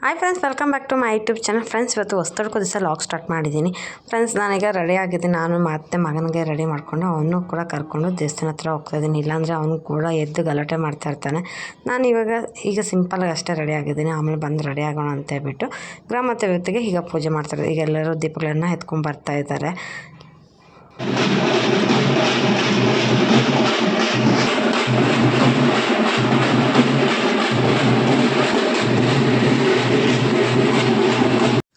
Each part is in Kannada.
Hi friends, welcome back to my YouTube channel. Friends, ಇವತ್ತು ಹೊಸದಕ್ಕೂ ದಿವಸ ಲಾಗ್ ಸ್ಟಾರ್ಟ್ ಮಾಡಿದ್ದೀನಿ. ಫ್ರೆಂಡ್ಸ್, ನಾನೀಗ ರೆಡಿ ಆಗಿದ್ದೀನಿ. ನಾನು ಮತ್ತೆ ಮಗನಿಗೆ ರೆಡಿ ಮಾಡಿಕೊಂಡು ಅವನು ಕೂಡ ಕರ್ಕೊಂಡು ದೇವಸ್ಥಾನ ಹತ್ರ ಹೋಗ್ತಾಯಿದ್ದೀನಿ. ಇಲ್ಲಾಂದರೆ ಅವನು ಕೂಡ ಎದ್ದು ಗಲಾಟೆ ಮಾಡ್ತಾ ಇರ್ತಾನೆ. ನಾನು ಈಗ ಸಿಂಪಲ್ಲಾಗಿ ಅಷ್ಟೇ ರೆಡಿ ಆಗಿದ್ದೀನಿ. ಆಮೇಲೆ ಬಂದು ರೆಡಿ ಆಗೋಣ ಅಂತ ಹೇಳ್ಬಿಟ್ಟು ಗ್ರಾಮ ದೇವತೆಗೆ ಈಗ ಪೂಜೆ ಮಾಡ್ತಾರೆ. ಈಗ ಎಲ್ಲರೂ ದೀಪಗಳನ್ನು ಎತ್ಕೊಂಡು ಬರ್ತಾ ಇದ್ದಾರೆ.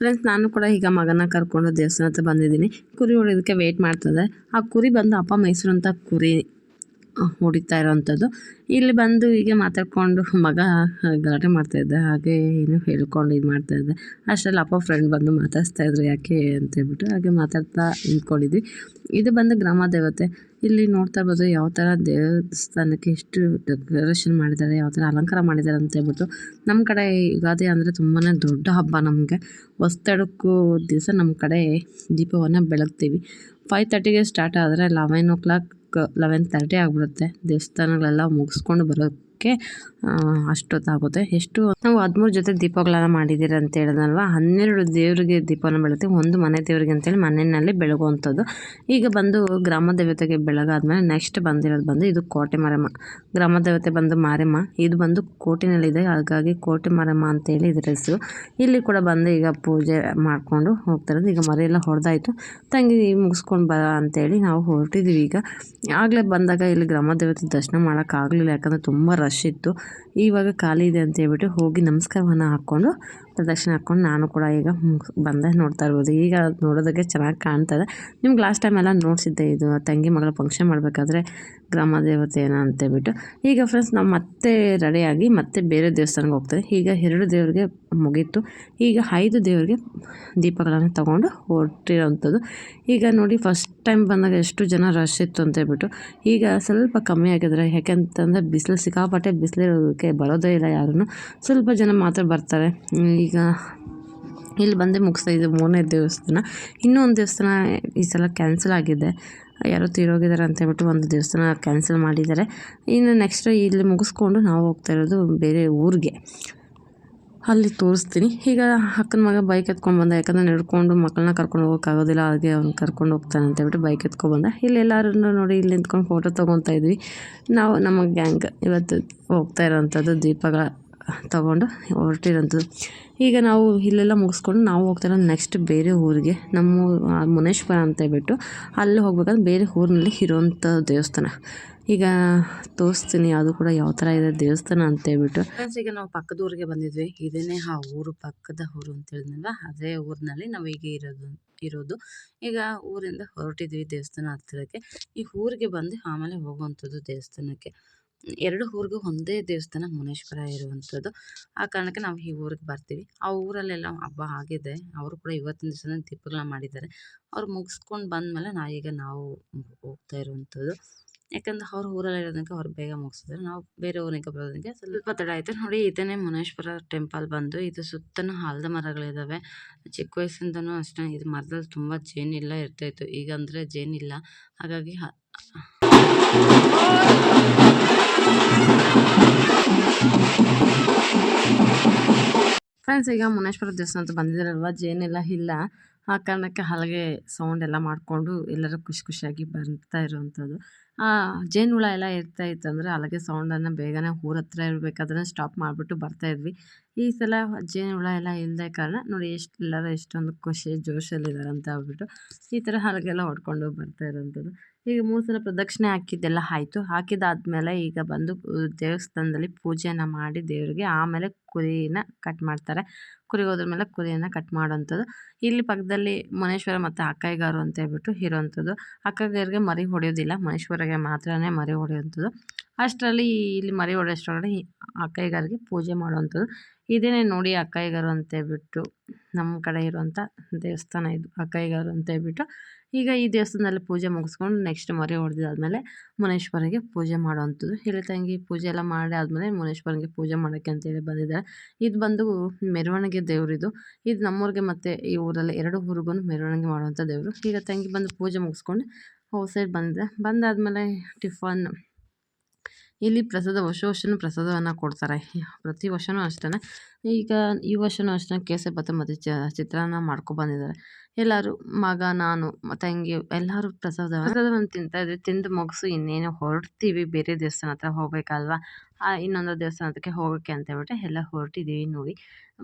ಫ್ರೆಂಡ್ಸ್, ನಾನು ಕೂಡ ಈಗ ಮಗನ ಕರ್ಕೊಂಡು ದೇವಸ್ಥಾನ ಹತ್ರ ಬಂದಿದ್ದೀನಿ. ಕುರಿ ಹೊಡಿಯೋದಕ್ಕೆ ವೆಯ್ಟ್ ಮಾಡ್ತದೆ. ಆ ಕುರಿ ಬಂದು ಅಪ್ಪ ಮೈಸೂರು ಅಂತ ಕುರಿ ಹೊಡಿತಾ ಇರೋವಂಥದ್ದು. ಇಲ್ಲಿ ಬಂದು ಹೀಗೆ ಮಾತಾಡ್ಕೊಂಡು ಮಗ ಗಲಾಟೆ ಮಾಡ್ತಾಯಿದ್ದೆ, ಹಾಗೆ ಏನು ಹೇಳ್ಕೊಂಡು ಇದು ಮಾಡ್ತಾಯಿದ್ದೆ. ಅಷ್ಟರಲ್ಲಿ ಅಪ್ಪ ಫ್ರೆಂಡ್ ಬಂದು ಮಾತಾಡ್ತಾಯಿದ್ರು ಯಾಕೆ ಅಂತೇಳ್ಬಿಟ್ಟು. ಹಾಗೆ ಮಾತಾಡ್ತಾ ನಿಂತ್ಕೊಂಡಿದ್ವಿ. ಇದು ಬಂದು ಗ್ರಾಮ ದೇವತೆ. ಇಲ್ಲಿ ನೋಡ್ತಾ ಇರ್ಬೋದು ಯಾವ ಥರ ದೇವಸ್ಥಾನಕ್ಕೆ ಎಷ್ಟು ಡೆಕೋರೇಷನ್ ಮಾಡಿದ್ದಾರೆ, ಯಾವ ಥರ ಅಲಂಕಾರ ಮಾಡಿದ್ದಾರೆ ಅಂತೇಳ್ಬಿಟ್ಟು. ನಮ್ಮ ಕಡೆ ಯುಗಾದಿ ಅಂದರೆ ತುಂಬಾ ದೊಡ್ಡ ಹಬ್ಬ. ನಮಗೆ ಹೊಸ್ದಡಕ್ಕೂ ದಿವಸ ನಮ್ಮ ಕಡೆ ದೀಪವನ್ನು ಬೆಳಗ್ತೀವಿ. 5:30ಗೆ ಸ್ಟಾರ್ಟ್ ಆದರೆ 11:30 ಆಗಿಬಿಡುತ್ತೆ. ದೇವಸ್ಥಾನಗಳೆಲ್ಲ ಮುಗಿಸ್ಕೊಂಡು ಬರೋಕ್ಕೆ ಅಷ್ಟೊತ್ತಾಗುತ್ತೆ. ನಾವು 13 ಜೊತೆ ದೀಪಗಳನ್ನು ಮಾಡಿದ್ದೀರಿ ಅಂತ ಹೇಳಿದ್ನಲ್ವ. 12 ದೇವರಿಗೆ ದೀಪವನ್ನು ಬೆಳಗ್ತೀವಿ. ಒಂದು ಮನೆ ದೇವರಿಗೆ ಅಂತೇಳಿ ಮನೆಯಲ್ಲಿ ಬೆಳಗುವಂಥದ್ದು. ಈಗ ಬಂದು ಗ್ರಾಮ ದೇವತೆಗೆ ಬೆಳಗಾದ್ಮೇಲೆ ನೆಕ್ಸ್ಟ್ ಬಂದಿರೋದು ಬಂದು ಇದು ಕೋಟೆ ಮಾರಮ್ಮ. ಗ್ರಾಮ ದೇವತೆ ಬಂದು ಮಾರಮ್ಮ, ಇದು ಬಂದು ಕೋಟೆನಲ್ಲಿದೆ, ಹಾಗಾಗಿ ಕೋಟೆ ಮಾರಮ್ಮ ಅಂತೇಳಿ ಇದರ ಹೆಸರು. ಇಲ್ಲಿ ಕೂಡ ಬಂದು ಈಗ ಪೂಜೆ ಮಾಡಿಕೊಂಡು ಹೋಗ್ತಾಯಿರೋದು. ಈಗ ಮರೆಯೆಲ್ಲ ಹೊಡೆದಾಯಿತು, ತಂಗಿ ಮುಗಿಸ್ಕೊಂಡು ಬರ ಅಂತೇಳಿ ನಾವು ಹೊರಟಿದ್ದೀವಿ. ಈಗ ಆಗಲೇ ಬಂದಾಗ ಇಲ್ಲಿ ಗ್ರಾಮ ದೇವತೆ ದರ್ಶನ ಮಾಡೋಕ್ಕಾಗಲಿಲ್ಲ, ಯಾಕಂದರೆ ತುಂಬ ರಶ್ ಇತ್ತು. ಇವಾಗ ಖಾಲಿ ಇದೆ ಅಂತ ಹೇಳ್ಬಿಟ್ಟು ಹೋಗಿ ನಮಸ್ಕಾರವನ್ನು ಹಾಕ್ಕೊಂಡು ಪ್ರದಕ್ಷಿಣೆ ಹಾಕ್ಕೊಂಡು ನಾನು ಕೂಡ ಈಗ ಬಂದೆ. ನೋಡ್ತಾ ಇರ್ಬೋದು, ಈಗ ನೋಡೋದಕ್ಕೆ ಚೆನ್ನಾಗಿ ಕಾಣ್ತದೆ. ನಿಮ್ಗೆ ಲಾಸ್ಟ್ ಟೈಮ್ ಎಲ್ಲ ನೋಡಿಸಿದ್ದೆ, ಇದು ತಂಗಿ ಮಗಳ ಫಂಕ್ಷನ್ ಮಾಡಬೇಕಾದ್ರೆ ಗ್ರಾಮ ದೇವತೆ ಏನೋ ಅಂತೇಳ್ಬಿಟ್ಟು. ಈಗ ಫ್ರೆಂಡ್ಸ್, ನಾವು ಮತ್ತೆ ರೆಡಿಯಾಗಿ ಮತ್ತೆ ಬೇರೆ ದೇವಸ್ಥಾನಕ್ಕೆ ಹೋಗ್ತಾರೆ. ಈಗ 2 ದೇವರಿಗೆ ಮುಗೀತು. ಈಗ 5 ದೇವರಿಗೆ ದೀಪಗಳನ್ನು ತೊಗೊಂಡು ಹೊರಟಿರೋವಂಥದ್ದು. ಈಗ ನೋಡಿ, ಫಸ್ಟ್ ಟೈಮ್ ಬಂದಾಗ ಎಷ್ಟು ಜನ ರಶ್ ಇತ್ತು ಅಂತೇಳ್ಬಿಟ್ಟು. ಈಗ ಸ್ವಲ್ಪ ಕಮ್ಮಿ ಆಗಿದ್ದಾರೆ, ಯಾಕೆಂತಂದರೆ ಬಿಸಿಲು ಸಿಕ್ಕಾಪಟ್ಟೆ ಬಿಸಿಲಿರೋದಕ್ಕೆ ಬರೋದೇ ಇಲ್ಲ ಯಾರೂ. ಸ್ವಲ್ಪ ಜನ ಮಾತ್ರ ಬರ್ತಾರೆ. ಈಗ ಇಲ್ಲಿ ಬಂದೇ ಮುಗಿಸ್ತಾ ಇದು 3ನೇ ದೇವಸ್ಥಾನ. ಇನ್ನೂ ಒಂದು ದೇವಸ್ಥಾನ ಈ ಸಲ ಕ್ಯಾನ್ಸಲ್ ಆಗಿದೆ, ಯಾರೋ ತೀರೋಗಿದ್ದಾರೆ ಅಂತೇಳ್ಬಿಟ್ಟು ಒಂದು ದೇವಸ್ಥಾನ ಕ್ಯಾನ್ಸಲ್ ಮಾಡಿದ್ದಾರೆ. ಇನ್ನು ನೆಕ್ಸ್ಟ್ ಇಲ್ಲಿ ಮುಗಿಸ್ಕೊಂಡು ನಾವು ಹೋಗ್ತಾ ಇರೋದು ಬೇರೆ ಊರಿಗೆ, ಅಲ್ಲಿ ತೋರಿಸ್ತೀನಿ. ಈಗ ಅಕ್ಕನ ಮಗ ಬೈಕ್ ಎತ್ಕೊಂಡು ಬಂದ, ಯಾಕಂದರೆ ನಡ್ಕೊಂಡು ಮಕ್ಕಳನ್ನ ಕರ್ಕೊಂಡು ಹೋಗೋಕ್ಕಾಗೋದಿಲ್ಲ, ಹಾಗೆ ಅವ್ನು ಕರ್ಕೊಂಡು ಹೋಗ್ತಾನೆ ಅಂತೇಳ್ಬಿಟ್ಟು ಬೈಕ್ ಎತ್ಕೊಬಂದ. ಇಲ್ಲಿ ಎಲ್ಲರೂ ನೋಡಿ ಇಲ್ಲಿ ನಿಂತ್ಕೊಂಡು ಫೋಟೋ ತೊಗೊತಾ ಇದ್ವಿ. ನಾವು ನಮ್ಮ ಗ್ಯಾಂಗ್ ಇವತ್ತು ಹೋಗ್ತಾ ಇರೋವಂಥದ್ದು ದೀಪಗಳ ತೊಗೊಂಡು ಹೊರಟಿರೋಂಥದ್ದು. ಈಗ ನಾವು ಇಲ್ಲೆಲ್ಲ ಮುಗಿಸ್ಕೊಂಡು ನಾವು ಹೋಗ್ತಾ ಇರೋದು ನೆಕ್ಸ್ಟ್ ಬೇರೆ ಊರಿಗೆ, ನಮ್ಮ ಮುನೇಶ್ವರ ಅಂತೇಳ್ಬಿಟ್ಟು. ಅಲ್ಲಿ ಹೋಗ್ಬೇಕಾದ್ರೆ ಬೇರೆ ಊರಿನಲ್ಲಿ ಇರೋವಂಥ ದೇವಸ್ಥಾನ. ಈಗ ತೋರಿಸ್ತೀನಿ ಅದು ಕೂಡ ಯಾವ ಥರ ಇದೆ ದೇವಸ್ಥಾನ ಅಂತೇಳ್ಬಿಟ್ಟು. ಫ್ರೆಂಡ್ಸ್, ಈಗ ನಾವು ಪಕ್ಕದ ಊರಿಗೆ ಬಂದಿದ್ವಿ. ಇದೇನೇ ಆ ಊರು, ಪಕ್ಕದ ಊರು ಅಂತ ಹೇಳಿದ್ನಲ್ವ, ಅದೇ ಊರಿನಲ್ಲಿ ನಾವು ಈಗ ಇರೋದು. ಈಗ ಊರಿಂದ ಹೊರಟಿದ್ವಿ ದೇವಸ್ಥಾನ ಹತ್ತಿರಕ್ಕೆ. ಈ ಊರಿಗೆ ಬಂದು ಆಮೇಲೆ ಹೋಗುವಂಥದ್ದು ದೇವಸ್ಥಾನಕ್ಕೆ. 2 ಊರಿಗೂ ಒಂದೇ ದೇವಸ್ಥಾನ ಮುನೇಶ್ವರ ಇರುವಂಥದ್ದು. ಆ ಕಾರಣಕ್ಕೆ ನಾವು ಈ ಊರಿಗೆ ಬರ್ತೀವಿ. ಆ ಊರಲ್ಲೆಲ್ಲ ಹಬ್ಬ ಆಗಿದೆ, ಅವರು ಕೂಡ ಇವತ್ತಿನ ದಿವಸನೇ ದೀಪಗಳನ್ನ ಮಾಡಿದ್ದಾರೆ. ಅವ್ರು ಮುಗಿಸ್ಕೊಂಡು ಬಂದಮೇಲೆ ನಾವು ಹೋಗ್ತಾ ಇರುವಂಥದ್ದು. ಯಾಕಂದರೆ ಅವ್ರ ಊರಲ್ಲಿ ಇರೋದಕ್ಕೆ ಅವ್ರು ಬೇಗ ಮುಗಿಸಿದ್ರೆ ನಾವು ಬೇರೆ ಊರಿಗೆ ಬರೋದಕ್ಕೆ ಸ್ವಲ್ಪ ತಡ ಆಯಿತು. ನೋಡಿ, ಇದನ್ನೇ ಮುನೇಶ್ವರ ಟೆಂಪಲ್ ಬಂದು, ಇದು ಸುತ್ತಲೂ ಆಲದ ಮರಗಳಿದ್ದಾವೆ. ಚಿಕ್ಕ ವಯಸ್ಸಿಂದನೂ ಅಷ್ಟೇ ಇದು ಮರದಲ್ಲಿ ತುಂಬ ಜೇನೆಲ್ಲ ಇರ್ತಾಯಿತ್ತು. ಈಗ ಅಂದರೆ ಜೇನಿಲ್ಲ, ಹಾಗಾಗಿ ಫ್ರೆಂಡ್ಸ್, ಈಗ ಮುನೇಶ್ವರ ದೇವಸ್ಥಾನ ಅಂತ ಬಂದಿದ್ದಾರಲ್ವ, ಜೇನೆಲ್ಲ ಇಲ್ಲ. ಆ ಕಾರಣಕ್ಕೆ ಹಲಗೆ ಸೌಂಡ್ ಎಲ್ಲ ಮಾಡಿಕೊಂಡು ಎಲ್ಲರೂ ಖುಷಿಯಾಗಿ ಬರ್ತಾ ಇರುವಂಥದ್ದು. ಜೇನುಹುಳ ಎಲ್ಲ ಇರ್ತಾಯಿತ್ತು ಅಂದರೆ ಹಲಗೆ ಸೌಂಡನ್ನು ಬೇಗನೆ ಊರ ಹತ್ರ ಇರಬೇಕಾದ್ರೆ ಸ್ಟಾಪ್ ಮಾಡಿಬಿಟ್ಟು ಬರ್ತಾಯಿದ್ವಿ. ಈ ಸಲ ಜೇನುಹುಳ ಎಲ್ಲ ಇಲ್ಲದೆ ಕಾರಣ ನೋಡಿ ಎಲ್ಲರೂ ಎಷ್ಟೊಂದು ಖುಷಿ ಜೋಶಲ್ಲಿದ್ದಾರೆ ಅಂತ ಹೇಳ್ಬಿಟ್ಟು ಈ ಥರ ಹಲಗೆಲ್ಲ ಹೊಡ್ಕೊಂಡು ಬರ್ತಾ ಇರೋವಂಥದ್ದು. ಈಗ 3 ಸಲ ಪ್ರದಕ್ಷಿಣೆ ಹಾಕಿದ್ದೆಲ್ಲ ಆಯಿತು. ಹಾಕಿದಾದ್ಮೇಲೆ ಈಗ ಬಂದು ದೇವಸ್ಥಾನದಲ್ಲಿ ಪೂಜೆಯನ್ನು ಮಾಡಿ ದೇವರಿಗೆ ಆಮೇಲೆ ಕುರಿನ ಕಟ್ ಮಾಡ್ತಾರೆ. ಕುರಿ ಹೋದ್ರ ಮೇಲೆ ಕುರಿಯನ್ನು ಕಟ್ ಮಾಡೋವಂಥದ್ದು. ಇಲ್ಲಿ ಪಕ್ಕದಲ್ಲಿ ಮುನೇಶ್ವರ ಮತ್ತು ಅಕ್ಕಯ್ಯಗಾರು ಅಂತ ಹೇಳ್ಬಿಟ್ಟು ಇರೋವಂಥದ್ದು. ಅಕ್ಕಯ್ಯಗಾರಿಗೆ ಮರಿ ಹೊಡೆಯೋದಿಲ್ಲ, ಮುನೇಶ್ವರಿಗೆ ಮಾತ್ರನೇ ಮರಿ ಹೊಡೆಯುವಂಥದ್ದು. ಅಷ್ಟರಲ್ಲಿ ಇಲ್ಲಿ ಮರಿ ಹೊಡೆಯೋಷ್ಟರೊಳಗಡೆ ಅಕ್ಕಯ್ಯಗಾರಿಗೆ ಪೂಜೆ ಮಾಡುವಂಥದ್ದು. ಇದೇನೇ ನೋಡಿ ಅಕ್ಕಯ್ಯಗಾರು ಅಂತೇಳ್ಬಿಟ್ಟು ನಮ್ಮ ಕಡೆ ಇರುವಂಥ ದೇವಸ್ಥಾನ ಇದು ಅಕ್ಕಯ್ಯಗಾರು ಅಂತೇಳ್ಬಿಟ್ಟು. ಈಗ ಈ ದೇವಸ್ಥಾನದಲ್ಲಿ ಪೂಜೆ ಮುಗಿಸ್ಕೊಂಡು ನೆಕ್ಸ್ಟ್ ಮರಿ ಹೊಡೆದಾದ್ಮೇಲೆ ಮುನೇಶ್ವರಿಗೆ ಪೂಜೆ ಮಾಡೋವಂಥದ್ದು. ಇಲ್ಲಿ ತಂಗಿ ಪೂಜೆ ಎಲ್ಲ ಮಾಡಿ ಆದಮೇಲೆ ಮುನೇಶ್ವರಿಗೆ ಪೂಜೆ ಮಾಡೋಕ್ಕೆ ಅಂತೇಳಿ ಬಂದಿದ್ದಾರೆ. ಇದು ಬಂದು ಮೆರವಣಿಗೆ ದೇವರಿದು. ಇದು ನಮ್ಮೂರಿಗೆ ಮತ್ತು ಈ ಊರಲ್ಲಿ 2 ಊರಿಗೂ ಮೆರವಣಿಗೆ ಮಾಡುವಂಥ ದೇವರು. ಈಗ ತಂಗಿ ಬಂದು ಪೂಜೆ ಮುಗಿಸ್ಕೊಂಡು ಔಟ್ಸೈಡ್ ಬಂದಿದೆ. ಬಂದಾದಮೇಲೆ ಟಿಫನ್ ಇಲ್ಲಿ ಪ್ರಸಾದ ವರ್ಷನೂ ಪ್ರಸಾದವನ್ನು ಕೊಡ್ತಾರೆ. ಪ್ರತಿ ವರ್ಷವೂ ಅಷ್ಟೇ ಈಗ ಈ ವರ್ಷವೂ ಅಷ್ಟೇ ಕೇಸರಿಬಾತು ಮತ್ತು ಚಿತ್ರಾನ್ನ ಮಾಡ್ಕೊಬಂದಿದ್ದಾರೆ. ಎಲ್ಲರೂ ಮಗ, ನಾನು, ತಂಗಿ ಎಲ್ಲರೂ ಪ್ರಸಾದವನ್ನು ತಿಂತಾಯಿದ್ವಿ. ತಿಂದು ಮುಗಿಸಿ ಇನ್ನೇನು ಹೊರಡ್ತೀವಿ, ಬೇರೆ ದೇವಸ್ಥಾನ ಹತ್ರ ಹೋಗ್ಬೇಕಲ್ವಾ, ಇನ್ನೊಂದು ದೇವಸ್ಥಾನಕ್ಕೆ ಹೋಗೋಕ್ಕೆ ಅಂತ ಹೇಳ್ಬಿಟ್ಟು ಎಲ್ಲ ಹೊರಟಿದ್ದೀವಿ ನೋಡಿ.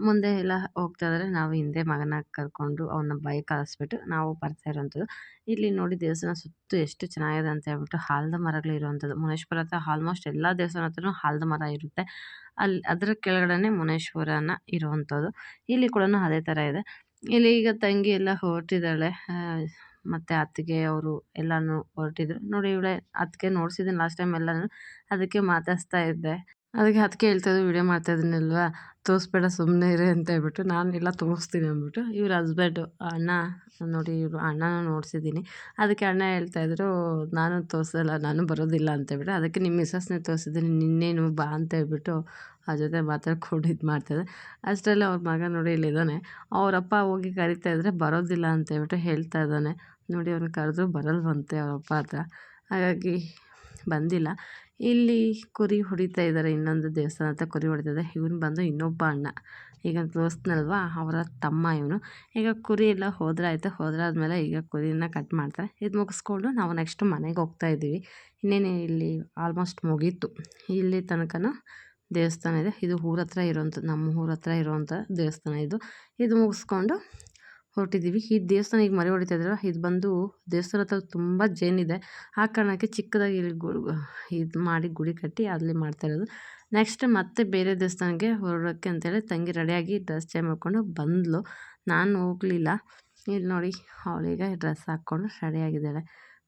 ಮುಂದೆ ಎಲ್ಲ ಹೋಗ್ತಾ ಇದ್ದಾರೆ, ನಾವು ಹಿಂದೆ ಮಗನ ಕರ್ಕೊಂಡು ಅವನ್ನ ಬೈಕ್ ಕಳಿಸ್ಬಿಟ್ಟು ನಾವು ಬರ್ತಾ ಇರೋವಂಥದ್ದು. ಇಲ್ಲಿ ನೋಡಿ ದೇವಸ್ಥಾನ ಸುತ್ತ ಎಷ್ಟು ಚೆನ್ನಾಗಿದೆ ಅಂತ ಹೇಳ್ಬಿಟ್ಟು ಆಲದ ಮರಗಳು ಇರುವಂಥದ್ದು. ಮುನೇಶ್ವರ ಹತ್ರ ಆಲ್ಮೋಸ್ಟ್ ಎಲ್ಲ ದೇವಸ್ಥಾನ ಹತ್ರನೂ ಆಲದ ಮರ ಇರುತ್ತೆ. ಅದರ ಕೆಳಗಡೆನೆ ಮುನೇಶ್ವರನ ಇರುವಂಥದ್ದು. ಇಲ್ಲಿ ಕೂಡ ಅದೇ ಥರ ಇದೆ. ಇಲ್ಲಿ ಈಗ ತಂಗಿ ಎಲ್ಲ ಹೊರಟಿದ್ದಾಳೆ, ಮತ್ತು ಅತ್ತಿಗೆ ಅವರು ಎಲ್ಲನೂ ಹೊರಟಿದ್ರು ನೋಡಿ. ಇವಳೆ ಅತ್ತಿಗೆ ನೋಡ್ಸಿದ್ದೀನಿ ಲಾಸ್ಟ್ ಟೈಮ್ ಎಲ್ಲನೂ, ಅದಕ್ಕೆ ಮಾತಾಡಿಸ್ತಾ ಇದ್ದೆ. ಅದಕ್ಕೆ ಅತ್ತಿಗೆ ಹೇಳ್ತಾಯಿದ್ರು, ವಿಡಿಯೋ ಮಾಡ್ತಾಯಿದ್ದೀನಲ್ವಾ, ತೋರಿಸ್ಬೇಡ ಸುಮ್ಮನೆ ಇರಿ ಅಂತ ಹೇಳ್ಬಿಟ್ಟು. ನಾನು ಎಲ್ಲ ತೋರಿಸ್ತೀನಿ ಅಂದ್ಬಿಟ್ಟು ಇವ್ರ ಹಸ್ಬೆಂಡು ಅಣ್ಣ ನೋಡಿ, ಇವರು ಅಣ್ಣನೂ ನೋಡಿಸಿದ್ದೀನಿ. ಅದಕ್ಕೆ ಅಣ್ಣ ಹೇಳ್ತಾಯಿದ್ರು, ನಾನು ತೋರಿಸಲ್ಲ, ನಾನು ಬರೋದಿಲ್ಲ ಅಂತ ಹೇಳ್ಬಿಟ್ಟು. ಅದಕ್ಕೆ ನಿಮ್ಮ ಮಿಸಸ್ನೇ ತೋರಿಸಿದ್ದೀನಿ, ನಿನ್ನೇನು ಬಾ ಅಂತ ಹೇಳ್ಬಿಟ್ಟು ಆ ಜೊತೆ ಮಾತಾಡ್ಕೊಂಡು ಇದು ಮಾಡ್ತಾಯಿದ್ದೆ. ಅಷ್ಟರಲ್ಲಿ ಅವ್ರ ಮಗ ನೋಡಿ ಇಲ್ಲಿದ್ದಾನೆ. ಅವರಪ್ಪ ಹೋಗಿ ಕರಿತಾ ಇದ್ದರೆ ಬರೋದಿಲ್ಲ ಅಂತ ಹೇಳ್ಬಿಟ್ಟು ಹೇಳ್ತಾ ಇದ್ದಾನೆ ನೋಡಿ. ಅವ್ರನ್ನ ಕರೆದ್ರೂ ಬರಲ್ವಂತೆ ಅವರಪ್ಪ ಹತ್ರ, ಹಾಗಾಗಿ ಬಂದಿಲ್ಲ. ಇಲ್ಲಿ ಕುರಿ ಹೊಡಿತಾ ಇದ್ದಾರೆ, ಇನ್ನೊಂದು ದೇವಸ್ಥಾನ ಹತ್ರ ಕುರಿ ಹೊಡಿತಿದ್ದಾರೆ. ಇವನು ಬಂದು ಇನ್ನೊಬ್ಬ ಅಣ್ಣ, ಈಗ ತೋರಿಸ್ನಲ್ವಾ ಅವರ ತಮ್ಮ ಇವನು. ಈಗ ಕುರಿ ಎಲ್ಲ ಹೋದ್ರಾದ್ಮೇಲೆ ಈಗ ಕುರಿನ ಕಟ್ ಮಾಡ್ತಾರೆ. ಇದು ಮುಗಿಸ್ಕೊಂಡು ನಾವು ನೆಕ್ಸ್ಟ್ ಮನೆಗೆ ಹೋಗ್ತಾ ಇದ್ದೀವಿ. ಇನ್ನೇನು ಇಲ್ಲಿ ಆಲ್ಮೋಸ್ಟ್ ಮುಗೀತು. ಇಲ್ಲಿ ತನಕನೂ ದೇವಸ್ಥಾನ ಇದೆ. ಇದು ಊರ ಹತ್ರ ಇರೋವಂಥದ್ದು, ನಮ್ಮ ಊರ ಹತ್ರ ಇರೋವಂಥ ದೇವಸ್ಥಾನ ಇದು. ಇದು ಮುಗಿಸ್ಕೊಂಡು ಹೊರಟಿದ್ದೀವಿ. ಈ ದೇವಸ್ಥಾನ ಈಗ ಮರೆ ಹೊಡಿತಾ ಇದ್ದಾರಲ್ಲ, ಇದು ಬಂದು ದೇವಸ್ಥಾನ ಹತ್ರ ತುಂಬ ಜೇನಿದೆ. ಆ ಕಾರಣಕ್ಕೆ ಚಿಕ್ಕದಾಗಿ ಇಲ್ಲಿ ಇದು ಮಾಡಿ ಗುಡಿ ಕಟ್ಟಿ ಅಲ್ಲಿ ಮಾಡ್ತಾ ಇರೋದು. ನೆಕ್ಸ್ಟ್ ಮತ್ತೆ ಬೇರೆ ದೇವಸ್ಥಾನಕ್ಕೆ ಹೊರಡೋಕ್ಕೆ ಅಂತೇಳಿ ತಂಗಿ ರೆಡಿಯಾಗಿ ಡ್ರೆಸ್ ಚೇಂಜ್ ಮಾಡ್ಕೊಂಡು ಬಂದಳು. ನಾನು ಹೋಗಲಿಲ್ಲ. ಇಲ್ಲಿ ನೋಡಿ, ಅವಳಿಗೆ ಡ್ರೆಸ್ ಹಾಕ್ಕೊಂಡು ರೆಡಿಯಾಗಿದ್ದಾಳೆ.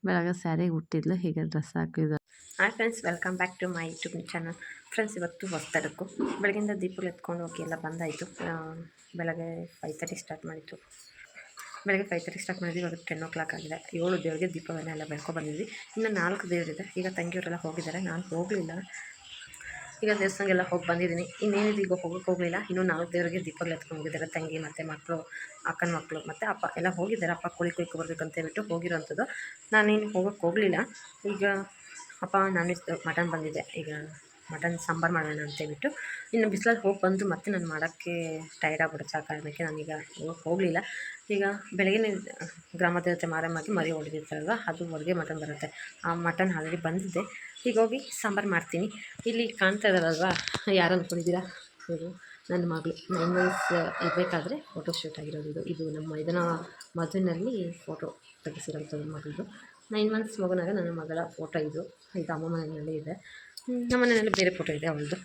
ಬೆಳಗ್ಗೆ ಸ್ಯಾರಿಗೆ ಹುಟ್ಟಿದ್ಲು, ಈಗ ಡ್ರೆಸ್ ಹಾಕಿದ್ದಾಳೆ. Hi friends, welcome back to my YouTube channel. Friends, ಇವತ್ತು ಹೊಸ್ತಡಕ್ಕು ಬೆಳಗಿಂದ ದೀಪಗಳು ಎತ್ಕೊಂಡು ಹೋಗಿ ಎಲ್ಲ ಬಂದಾಯಿತು. ಬೆಳಗ್ಗೆ 5:30 ಸ್ಟಾರ್ಟ್ ಮಾಡಿದ್ದು. ಬೆಳಗ್ಗೆ 5:30 ಸ್ಟಾರ್ಟ್ ಮಾಡಿದ್ವಿ. ಇವಾಗ 10 o'clock ಆಗಿದೆ. 7 ದೇವರಿಗೆ ದೀಪವನ್ನೆಲ್ಲ ಬೆಳ್ಕೊಬಂದಿದ್ವಿ. ಇನ್ನು 4 ದೇವರಿದೆ. ಈಗ ತಂಗಿಯವರೆಲ್ಲ ಹೋಗಿದ್ದಾರೆ, ನಾನು ಹೋಗಲಿಲ್ಲ. ಈಗ ದೇವಸ್ಥಾನಕ್ಕೆಲ್ಲ ಹೋಗಿ ಬಂದಿದ್ದೀನಿ. ಇನ್ನೇನಿದೆ, ಈಗ ಹೋಗಲಿಲ್ಲ. ಇನ್ನೂ 4 ದೇವರಿಗೆ ದೀಪಗಳು ಎತ್ಕೊಂಡು ಹೋಗಿದ್ದಾರೆ. ತಂಗಿ ಮತ್ತು ಮಕ್ಕಳು, ಅಕ್ಕನ ಮಕ್ಕಳು ಮತ್ತು ಅಪ್ಪ ಎಲ್ಲ ಹೋಗಿದ್ದಾರೆ. ಅಪ್ಪ ಕೋಳಿ ಬರ್ಬೇಕಂತ ಹೇಳ್ಬಿಟ್ಟು ಹೋಗಿರೋವಂಥದ್ದು. ನಾನೇನು ಹೋಗಲಿಲ್ಲ. ಈಗ ಅಪ್ಪ ನಾನ್ ವೆಜ್ ಮಟನ್ ಬಂದಿದೆ. ಈಗ ಮಟನ್ ಸಾಂಬಾರು ಮಾಡೋಣ ಅಂತೇಳ್ಬಿಟ್ಟು, ಇನ್ನು ಬಿಸಿಲಲ್ಲಿ ಹೋಗಿ ಬಂದು ಮತ್ತೆ ನಾನು ಮಾಡೋಕ್ಕೆ ಟೈರ್ಡ್ ಆಗ್ಬಿಡುತ್ತೆ. ಆ ಕಾರಣಕ್ಕೆ ನಾನೀಗ ಹೋಗಲಿಲ್ಲ. ಈಗ ಬೆಳಗ್ಗೆ ಗ್ರಾಮ ದೇವತೆ ಮಾರಮ್ಮಗೆ ಮರಿ ಹೊಡೆದಿರ್ತಾರಲ್ವ, ಅದು ಹೊರಗೆ ಮಟನ್ ಬರುತ್ತೆ. ಆ ಮಟನ್ ಆಲ್ರೆಡಿ ಬಂದಿದೆ. ಈಗ ಹೋಗಿ ಸಾಂಬಾರು ಮಾಡ್ತೀನಿ. ಇಲ್ಲಿ ಕಾಣ್ತಾ ಇದ್ದಾರಲ್ವ, ಯಾರು ಅಂದ್ಕೊಂಡಿದ್ದೀರಾ? ಇದು ನನ್ನ ಮಗಳು 9 months ಇರಬೇಕಾದ್ರೆ ಫೋಟೋ ಶೂಟ್ ಆಗಿರೋದು. ಇದು ನಮ್ಮ ಇದನ್ನ ಮದುವೆಯಲ್ಲಿ ಫೋಟೋ ತೆಗೆಸಿರೋಂಥದ್ದು ಮಗಳದು. 9 months ಮಗುನಾಗ ನನ್ನ ಮಗಳ ಫೋಟೋ ಇದು ಅಮ್ಮ ಮನೆಯಲ್ಲಿ ಇದೆ. ನಮ್ಮ ಮನೆಯಲ್ಲಿ ಬೇರೆ ಫೋಟೋ ಇದೆ ಅವಳದು.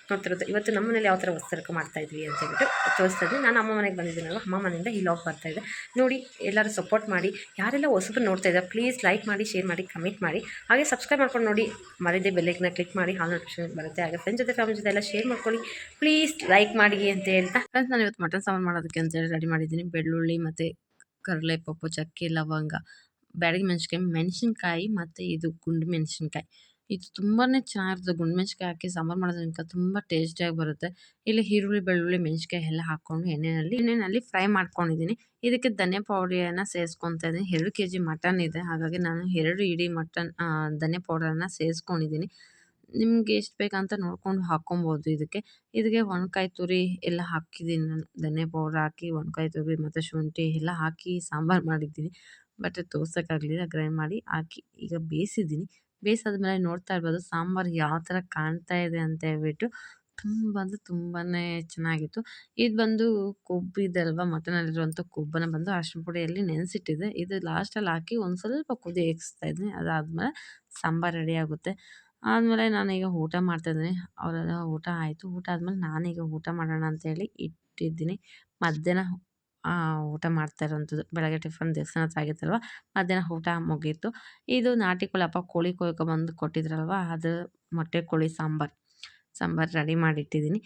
ನೋಡ್ತಿರೋದು ಇವತ್ತು ನಮ್ಮ ಮನೇಲಿ ಯಾವ ಥರ ವಸ್ತ್ರಕ್ಕೆ ಮಾಡ್ತಾಯಿದ್ವಿ ಅಂತ ಹೇಳ್ಬಿಟ್ಟು ತೋರಿಸ್ತಾ ಇದ್ವಿ. ನಾನು ಅಮ್ಮ ಮನೆಗೆ ಬಂದಿದ್ದೀನಲ್ವ, ಅಮ್ಮ ಮನೆಯಿಂದ ಈ ಲಾಗ್ ಬರ್ತಾಯಿದೆ ನೋಡಿ. ಎಲ್ಲರೂ ಸಪೋರ್ಟ್ ಮಾಡಿ. ಯಾರೆಲ್ಲ ಹೊಸಬರು ನೋಡ್ತಾ ಇದ್ದಾರೆ, ಪ್ಲೀಸ್ ಲೈಕ್ ಮಾಡಿ, ಶೇರ್ ಮಾಡಿ, ಕಮೆಂಟ್ ಮಾಡಿ, ಹಾಗೆ ಸಬ್ಸ್ಕ್ರೈಬ್ ಮಾಡ್ಕೊಂಡು ನೋಡಿ. ಮರಿದೇ ಬೆಲ್ಲೈಕನ್ನ ಕ್ಲಿಕ್ ಮಾಡಿ, ಆಲ್ ನೋಟಿಫಿಕೇಶನ್ ಬರುತ್ತೆ. ಹಾಗೆ ಫ್ರೆಂಡ್ಸ್ ಜೊತೆ ಫ್ಯಾಮಿಲಿ ಜೊತೆ ಎಲ್ಲ ಶೇರ್ ಮಾಡ್ಕೊಳ್ಳಿ, ಪ್ಲೀಸ್ ಲೈಕ್ ಮಾಡಿ ಅಂತ ಹೇಳ್ತಾ. ಫ್ರೆಂಡ್ಸ್, ನಾನು ಇವತ್ತು ಮಟನ್ ಸಾಂಬಾರು ಮಾಡೋದಕ್ಕೆ ಅಂತೇಳಿ ರೆಡಿ ಮಾಡಿದ್ದೀನಿ. ಬೆಳ್ಳುಳ್ಳಿ ಮತ್ತು ಕಡಲೆ ಪಪ್ಪು, ಚಕ್ಕೆ, ಲವಂಗ, ಬ್ಯಾಡಗಿ ಮೆಣಸಿನ್ಕಾಯಿ ಮತ್ತು ಇದು ಗುಂಡು ಮೆಣಸಿನ್ಕಾಯಿ. ಇದು ತುಂಬಾ ಚೆನ್ನಾಗಿರ್ತದೆ. ಗುಂಡು ಮೆಣಸಿನ್ಕಾಯಿ ಹಾಕಿ ಸಾಂಬಾರು ಮಾಡೋದ್ರಿಂದ ತುಂಬ ಟೇಸ್ಟಿಯಾಗಿ ಬರುತ್ತೆ. ಇಲ್ಲಿ ಈರುಳ್ಳಿ, ಬೆಳ್ಳುಳ್ಳಿ, ಮೆಣಸಿನ್ಕಾಯಿ ಎಲ್ಲ ಹಾಕ್ಕೊಂಡು ಎಣ್ಣೆಯಲ್ಲಿ ಫ್ರೈ ಮಾಡ್ಕೊಂಡಿದ್ದೀನಿ. ಇದಕ್ಕೆ ಧನಿಯಾ ಪೌಡರನ್ನು ಸೇರಿಸ್ಕೊತಾ ಇದ್ದೀನಿ. 2 kg ಮಟನ್ ಇದೆ, ಹಾಗಾಗಿ ನಾನು 2 ಇಡೀ ಮಟನ್ ಧನಿಯಾ ಪೌಡರನ್ನು ಸೇರಿಸ್ಕೊಂಡಿದ್ದೀನಿ. ನಿಮ್ಗೆ ಎಷ್ಟು ಬೇಕಂತ ನೋಡ್ಕೊಂಡು ಹಾಕ್ಕೊಬೋದು. ಇದಕ್ಕೆ ಒಣಕಾಯಿ ತುರಿ ಎಲ್ಲ ಹಾಕಿದ್ದೀನಿ ನಾನು. ಧನಿಯಾ ಪೌಡ್ರ್ ಹಾಕಿ, ಒಣಕಾಯಿ ತುರಿ ಮತ್ತು ಶುಂಠಿ ಎಲ್ಲ ಹಾಕಿ ಸಾಂಬಾರು ಮಾಡಿದ್ದೀನಿ. ಬಟ್ ತೋರ್ಸೋಕ್ಕಾಗಲಿಲ್ಲ. ಗ್ರೈಂಡ್ ಮಾಡಿ ಹಾಕಿ ಈಗ ಬೇಯಿಸಿದ್ದೀನಿ. ಬೇಯಿಸಾದ್ಮೇಲೆ ನೋಡ್ತಾ ಇರ್ಬೋದು ಸಾಂಬಾರು ಯಾವ ಥರ ಕಾಣ್ತಾ ಇದೆ ಅಂತ ಹೇಳ್ಬಿಟ್ಟು. ತುಂಬ ಅಂದರೆ ತುಂಬಾ ಚೆನ್ನಾಗಿತ್ತು. ಇದು ಬಂದು ಕೊಬ್ಬಿದೆ ಅಲ್ವಾ, ಮಟನಲ್ಲಿರುವಂಥ ಕೊಬ್ಬನ್ನು ಬಂದು ಅರಿಶಿನ ಪುಡಿಯಲ್ಲಿ ನೆನೆಸಿಟ್ಟಿದ್ದೆ. ಇದು ಲಾಸ್ಟಲ್ಲಿ ಹಾಕಿ ಒಂದು ಸ್ವಲ್ಪ ಕುದಿ ಎಗ್ಸ್ತಾ ಇದ್ದೀನಿ. ಅದಾದಮೇಲೆ ಸಾಂಬಾರು ರೆಡಿ ಆಗುತ್ತೆ. ಆದಮೇಲೆ ನಾನೀಗ ಊಟ ಮಾಡ್ತಾಯಿದ್ದೀನಿ. ಅವರೆಲ್ಲ ಊಟ ಆಯಿತು. ಊಟ ಆದಮೇಲೆ ನಾನೀಗ ಊಟ ಮಾಡೋಣ ಅಂತೇಳಿ ಇಟ್ಟಿದ್ದೀನಿ. ಮಧ್ಯಾಹ್ನ ಊಟ ಮಾಡ್ತಾ ಇರೋವಂಥದ್ದು. ಬೆಳಗ್ಗೆ ಟಿಫನ್ ದೇವಸ್ಥಾನ ಹತ್ರ ಆಗಿತ್ತಲ್ವ, ಮಧ್ಯಾಹ್ನ ಊಟ ಮುಗೀತು. ಇದು ನಾಟಿ ಕೋಳಿ, ಅಪ್ಪ ಕೋಳಿ ಕೊಯ್ಕೊಂಬಂದು ಕೊಟ್ಟಿದ್ರಲ್ವ, ಅದು ಮೊಟ್ಟೆ ಕೋಳಿ ಸಾಂಬಾರು ರೆಡಿ ಮಾಡಿಟ್ಟಿದ್ದೀನಿ.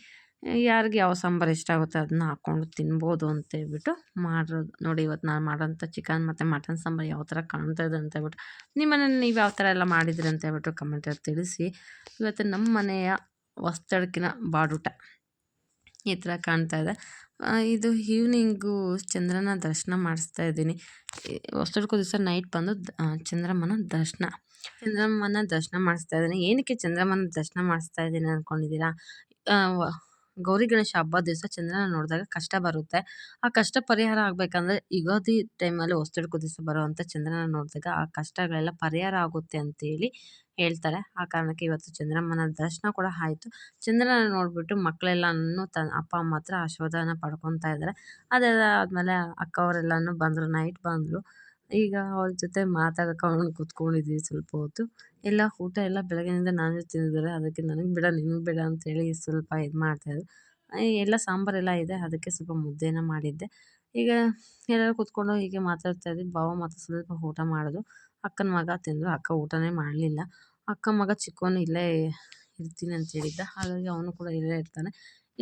ಯಾರಿಗೆ ಯಾವ ಸಾಂಬಾರು ಇಷ್ಟ ಆಗುತ್ತೆ ಅದನ್ನ ಹಾಕ್ಕೊಂಡು ತಿನ್ಬೋದು ಅಂತೇಳ್ಬಿಟ್ಟು ಮಾಡಿರೋದು ನೋಡಿ. ಇವತ್ತು ನಾನು ಮಾಡೋಂಥ ಚಿಕನ್ ಮತ್ತು ಮಟನ್ ಸಾಂಬಾರು ಯಾವ ಥರ ಕಾಣ್ತಾ ಇದೆ ಅಂತ ಹೇಳ್ಬಿಟ್ಟು, ನಿಮ್ಮ ಮನೇಲಿ ನೀವು ಯಾವ ಥರ ಎಲ್ಲ ಮಾಡಿದ್ರಿ ಅಂತ ಹೇಳ್ಬಿಟ್ಟು ಕಮೆಂಟಲ್ಲಿ ತಿಳಿಸಿ. ಇವತ್ತು ನಮ್ಮ ಮನೆಯ ಹೊಸ್ತಡಕಿನ ಬಾಡೂಟ ಈ ಥರ ಕಾಣ್ತಾ ಇದೆ. ಇದು ಈವ್ನಿಂಗು ಚಂದ್ರನ ದರ್ಶನ ಮಾಡಿಸ್ತಾ ಇದ್ದೀನಿ. ಹೊಸ್ತಡಕ್ಕೂ ದಿವಸ ನೈಟ್ ಬಂದು ಚಂದ್ರಮ್ಮನ ದರ್ಶನ ಮಾಡಿಸ್ತಾ ಇದ್ದೀನಿ. ಏನಕ್ಕೆ ಚಂದ್ರಮ್ಮನ ದರ್ಶನ ಮಾಡಿಸ್ತಾ ಇದ್ದೀನಿ ಅಂದ್ಕೊಂಡಿದ್ದೀರಾ? ಗೌರಿ ಗಣೇಶ ಹಬ್ಬದ ದಿವಸ ಚಂದ್ರನ ನೋಡಿದಾಗ ಕಷ್ಟ ಬರುತ್ತೆ. ಆ ಕಷ್ಟ ಪರಿಹಾರ ಆಗಬೇಕಂದ್ರೆ ಯುಗಾದಿ ಟೈಮಲ್ಲಿ ಹೊಸ್ತಿಡ್ಕೋ ದಿವಸ ಬರುವಂಥ ಚಂದ್ರನ ನೋಡಿದಾಗ ಆ ಕಷ್ಟಗಳೆಲ್ಲ ಪರಿಹಾರ ಆಗುತ್ತೆ ಅಂತೇಳಿ ಹೇಳ್ತಾರೆ. ಆ ಕಾರಣಕ್ಕೆ ಇವತ್ತು ಚಂದ್ರಮ್ಮನ ದರ್ಶನ ಕೂಡ ಆಯಿತು. ಚಂದ್ರನ ನೋಡಿಬಿಟ್ಟು ಮಕ್ಕಳೆಲ್ಲನೂ ಅಪ್ಪ ಅಮ್ಮ ಹತ್ರ ಆಶೀರ್ವಾದನ ಪಡ್ಕೊತಾ ಇದ್ದಾರೆ. ಅದೆಲ್ಲ ಆದಮೇಲೆ ಅಕ್ಕ ಅವರೆಲ್ಲನೂ ಬಂದರು, ನೈಟ್ ಬಂದರು. ಈಗ ಅವ್ರ ಜೊತೆ ಮಾತಾಡ್ಕೊಂಡು ಕೂತ್ಕೊಂಡಿದ್ವಿ ಸ್ವಲ್ಪ ಹೊತ್ತು. ಎಲ್ಲ ಊಟ ಎಲ್ಲ ಬೆಳಗ್ಗೆಯಿಂದ ನಾನ್ ವೆಜ್ ತಿಂದಿದ್ದಾರೆ. ಅದಕ್ಕೆ ನನಗೆ ಬೇಡ ನಿನಗೆ ಬೇಡ ಅಂತೇಳಿ ಸ್ವಲ್ಪ ಇದು ಮಾಡ್ತಾಯಿದ್ರು. ಎಲ್ಲ ಸಾಂಬಾರೆಲ್ಲ ಇದೆ, ಅದಕ್ಕೆ ಸ್ವಲ್ಪ ಮುದ್ದೆನ ಮಾಡಿದ್ದೆ. ಈಗ ಎಲ್ಲರೂ ಕೂತ್ಕೊಂಡು ಹೀಗೆ ಮಾತಾಡ್ತಾ ಇದ್ವಿ. ಭಾವ ಮಾತ್ರ ಸ್ವಲ್ಪ ಊಟ ಮಾಡಿದ್ರು. ಅಕ್ಕನ ಮಗ ತಿಂದರು. ಅಕ್ಕ ಊಟನೇ ಮಾಡಲಿಲ್ಲ. ಅಕ್ಕ ಮಗ ಚಿಕ್ಕವನು ಇಲ್ಲೇ ಇರ್ತೀನಿ ಅಂತ ಹೇಳಿದ್ದ. ಹಾಗಾಗಿ ಅವನು ಕೂಡ ಇಲ್ಲೇ ಇರ್ತಾನೆ.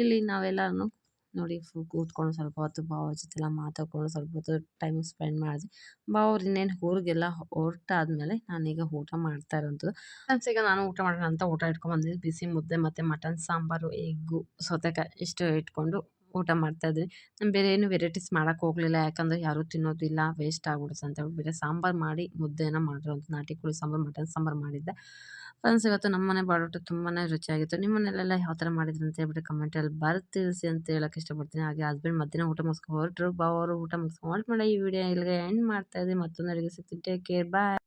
ಇಲ್ಲಿ ನಾವೆಲ್ಲನೂ ನೋಡಿ ಕೂತ್ಕೊಂಡು ಸ್ವಲ್ಪ ಹೊತ್ತು ಭಾವ ಜೊತೆ ಎಲ್ಲ ಮಾತಾಡ್ಕೊಂಡು ಸ್ವಲ್ಪ ಹೊತ್ತು ಟೈಮ್ ಸ್ಪೆಂಡ್ ಮಾಡಿದ್ವಿ. ಭಾವ ಅವ್ರು ಇನ್ನೇನು ಊರಿಗೆಲ್ಲ ಹೊರಟಾದ್ಮೇಲೆ ನಾನೀಗ ಊಟ ಮಾಡ್ತಾ ಇರೋಂಥದ್ದು. ಫ್ರೆಂಡ್ಸ್, ಈಗ ನಾನು ಊಟ ಮಾಡೋಣ ಅಂತ ಊಟ ಇಟ್ಕೊಂಡ್ಬಂದಿದ್ದೆ. ಬಿಸಿ ಮುದ್ದೆ ಮತ್ತು ಮಟನ್ ಸಾಂಬಾರು, ಎಗ್ಗು, ಸೌತೆಕಾಯಿ ಇಷ್ಟು ಇಟ್ಕೊಂಡು ಊಟ ಮಾಡ್ತಾಯಿದ್ವಿ. ನಾನು ಬೇರೆ ಏನು ವೆರೈಟೀಸ್ ಮಾಡೋಕ್ಕೆ ಹೋಗಲಿಲ್ಲ. ಯಾಕಂದರೆ ಯಾರೂ ತಿನ್ನೋದಿಲ್ಲ, ವೇಸ್ಟ್ ಆಗ್ಬಿಡುತ್ತೆ ಅಂತ ಹೇಳ್ಬಿಟ್ಟು ಬೇರೆ ಸಾಂಬಾರು ಮಾಡಿ ಮುದ್ದೆನ ಮಾಡಿರೋಂಥ ನಾಟಿ ಕೋಳಿ ಸಾಂಬಾರು, ಮಟನ್ ಸಾಂಬಾರು ಮಾಡಿದ್ದೆ. ಫ್ರೆಂಡ್ಸ್, ಇವತ್ತು ನಮ್ಮನೆ ಬಾಡೂಟ ತುಂಬಾ ರುಚಿಯಾಗಿತ್ತು. ನಿಮ್ಮ ಮನೇಲೆಲ್ಲ ಯಾವ ಥರ ಮಾಡಿದ್ರು ಅಂತ ಹೇಳ್ಬಿಟ್ಟು ಕಮೆಂಟಲ್ಲಿ ಬರೆದು ತಿಳಿಸಿ ಅಂತ ಹೇಳೋಕ್ಕೆ ಇಷ್ಟಪಡ್ತೀನಿ. ಹಾಗೆ ಹಸ್ಬೆಂಡ್ ಮಧ್ಯಾಹ್ನ ಊಟ ಮುಗಿಸ್ಕೊಂಡು ಹೊರಟರು. ಭಾವ ಅವರು ಊಟ ಮುಗಿಸ್ಕೊಂಡು ಹೊರಟ ಮೇಲೆ ಈ ವಿಡಿಯೋ ಇಲ್ಲಿಗೆ ಎಂಡ್ ಮಾಡ್ತಾಯಿದ್ವಿ. ಮತ್ತೊಂದು ಅಡುಗೆ ಸಿಗ್ತೀನಿ. ಟೇಕ್ ಕೇರ್, ಬಾಯ್.